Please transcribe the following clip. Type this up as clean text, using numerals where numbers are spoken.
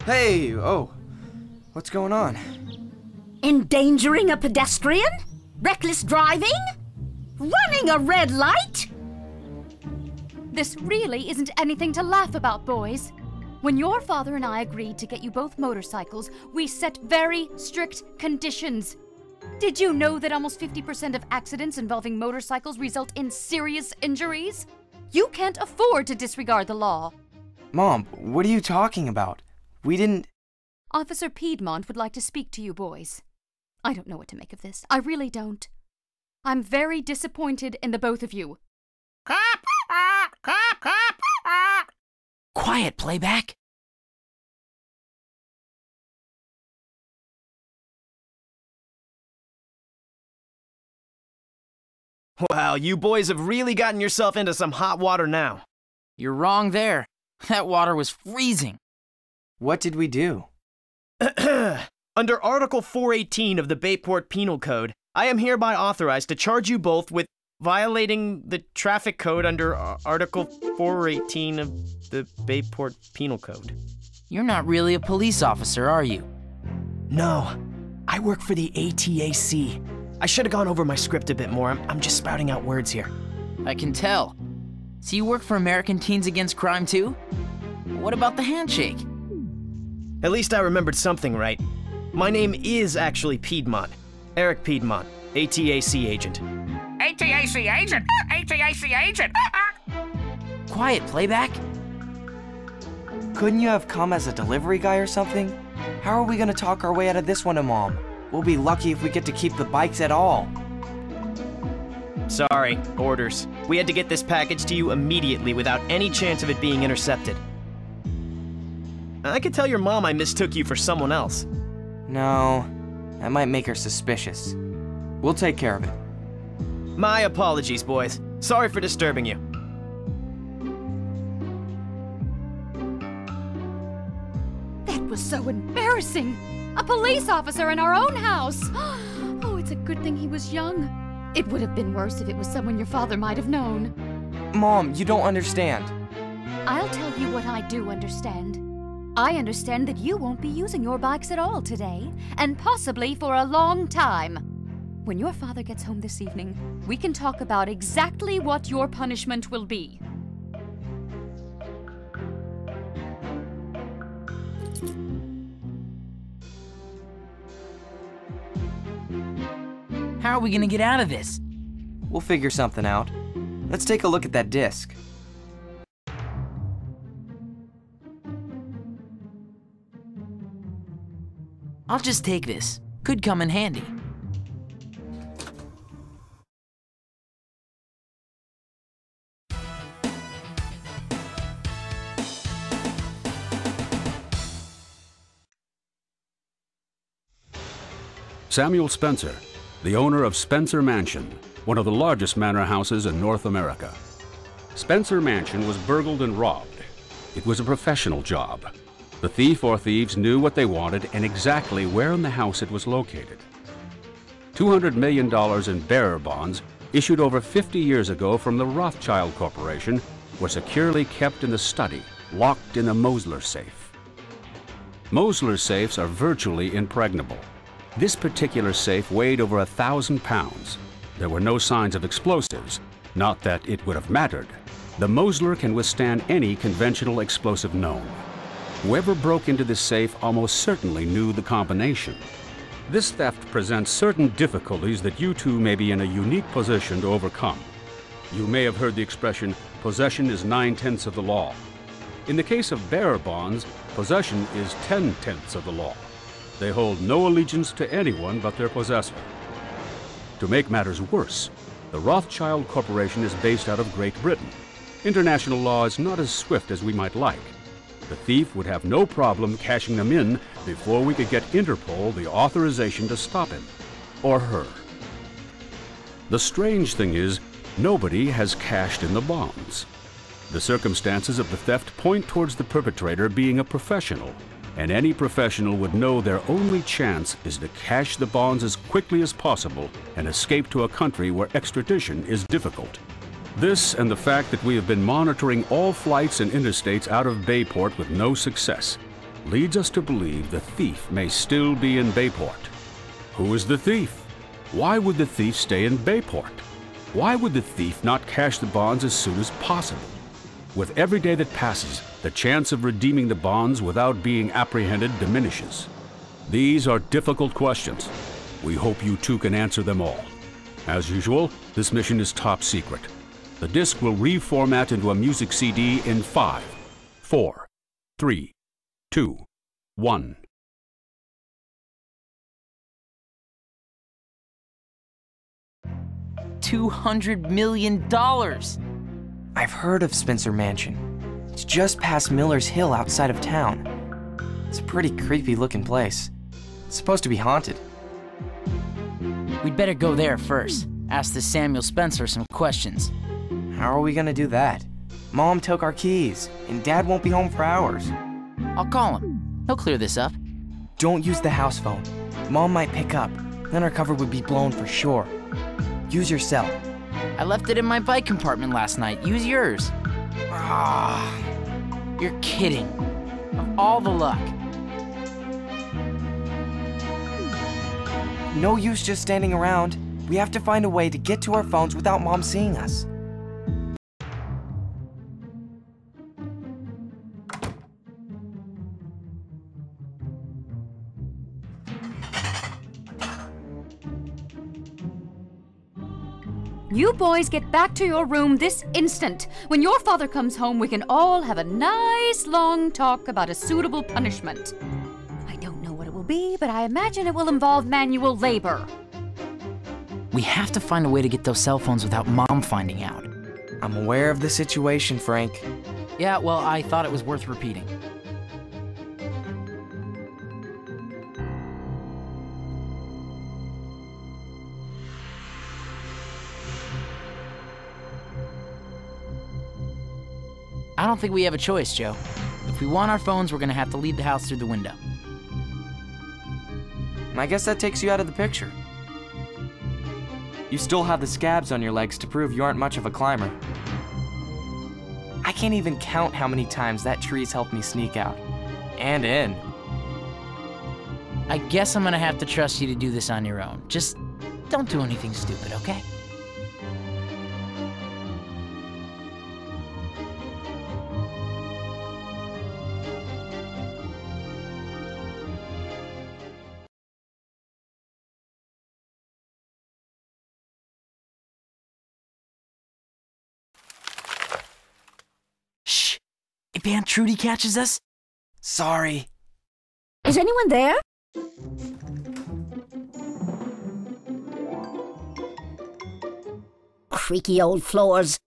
Hey, oh, what's going on? Endangering a pedestrian? Reckless driving? Running a red light? This really isn't anything to laugh about, boys. When your father and I agreed to get you both motorcycles, we set very strict conditions. Did you know that almost 50% of accidents involving motorcycles result in serious injuries? You can't afford to disregard the law. Mom, what are you talking about? We didn't... Officer Piedmont would like to speak to you boys. I don't know what to make of this. I really don't. I'm very disappointed in the both of you. Cop! Cop! Cop! Quiet, playback. Wow, you boys have really gotten yourself into some hot water now. You're wrong there. That water was freezing. What did we do? Under Article 418 of the Bayport Penal Code, I am hereby authorized to charge you both with violating the traffic code under Article 418 of the Bayport Penal Code. You're not really a police officer, are you? No, I work for the ATAC. I should have gone over my script a bit more. I'm just spouting out words here. I can tell. So you work for American Teens Against Crime too? What about the handshake? At least I remembered something right. My name is actually Piedmont. Eric Piedmont, ATAC agent. ATAC agent! ATAC agent! Quiet, playback. Couldn't you have come as a delivery guy or something? How are we gonna talk our way out of this one to Mom? We'll be lucky if we get to keep the bikes at all. Sorry, orders. We had to get this package to you immediately without any chance of it being intercepted. I could tell your mom I mistook you for someone else. No, that might make her suspicious. We'll take care of it. My apologies, boys. Sorry for disturbing you. That was so embarrassing. A police officer in our own house. Oh, it's a good thing he was young. It would have been worse if it was someone your father might have known. Mom, you don't understand. I'll tell you what I do understand. I understand that you won't be using your bikes at all today, and possibly for a long time. When your father gets home this evening, we can talk about exactly what your punishment will be. How are we gonna get out of this? We'll figure something out. Let's take a look at that disc. I'll just take this. Could come in handy. Samuel Spencer, the owner of Spencer Mansion, one of the largest manor houses in North America. Spencer Mansion was burgled and robbed. It was a professional job. The thief or thieves knew what they wanted and exactly where in the house it was located. $200 million in bearer bonds, issued over 50 years ago from the Rothschild Corporation, were securely kept in the study, locked in a Mosler safe. Mosler safes are virtually impregnable. This particular safe weighed over 1,000 pounds. There were no signs of explosives. Not that it would have mattered. The Mosler can withstand any conventional explosive known. Whoever broke into this safe almost certainly knew the combination. This theft presents certain difficulties that you two may be in a unique position to overcome. You may have heard the expression, possession is 9/10 of the law. In the case of bearer bonds, possession is 10/10 of the law. They hold no allegiance to anyone but their possessor. To make matters worse, the Rothschild Corporation is based out of Great Britain. International law is not as swift as we might like. The thief would have no problem cashing them in before we could get Interpol the authorization to stop him, or her. The strange thing is, nobody has cashed in the bonds. The circumstances of the theft point towards the perpetrator being a professional, and any professional would know their only chance is to cash the bonds as quickly as possible and escape to a country where extradition is difficult. This and the fact that we have been monitoring all flights and interstates out of Bayport with no success. leads us to believe the thief may still be in Bayport. Who is the thief? Why would the thief stay in Bayport? Why would the thief not cash the bonds as soon as possible? With every day that passes, the chance of redeeming the bonds without being apprehended diminishes. These are difficult questions. We hope you two can answer them all. As usual, this mission is top secret. The disc will reformat into a music CD in 5, 4, 3, 2, 1. $200 million! I've heard of Spencer Mansion. It's just past Miller's Hill outside of town. It's a pretty creepy looking place. It's supposed to be haunted. We'd better go there first. Ask this Samuel Spencer some questions. How are we gonna do that? Mom took our keys, and Dad won't be home for hours. I'll call him. He'll clear this up. Don't use the house phone. Mom might pick up. Then our cover would be blown for sure. Use your cell. I left it in my bike compartment last night. Use yours. Ah, You're kidding. Of all the luck. no use just standing around. We have to find a way to get to our phones without Mom seeing us. You boys get back to your room this instant. When your father comes home, we can all have a nice long talk about a suitable punishment. I don't know what it will be, but I imagine it will involve manual labor. We have to find a way to get those cell phones without Mom finding out. I'm aware of the situation, Frank. Yeah, well, I thought it was worth repeating. I don't think we have a choice, Joe. If we want our phones, we're gonna have to leave the house through the window. I guess that takes you out of the picture. You still have the scabs on your legs to prove you aren't much of a climber. I can't even count how many times that tree's helped me sneak out. And in. I guess I'm gonna have to trust you to do this on your own. Just don't do anything stupid, okay? Shh! If Aunt Trudy catches us, Sorry. Is anyone there? Creaky old floors.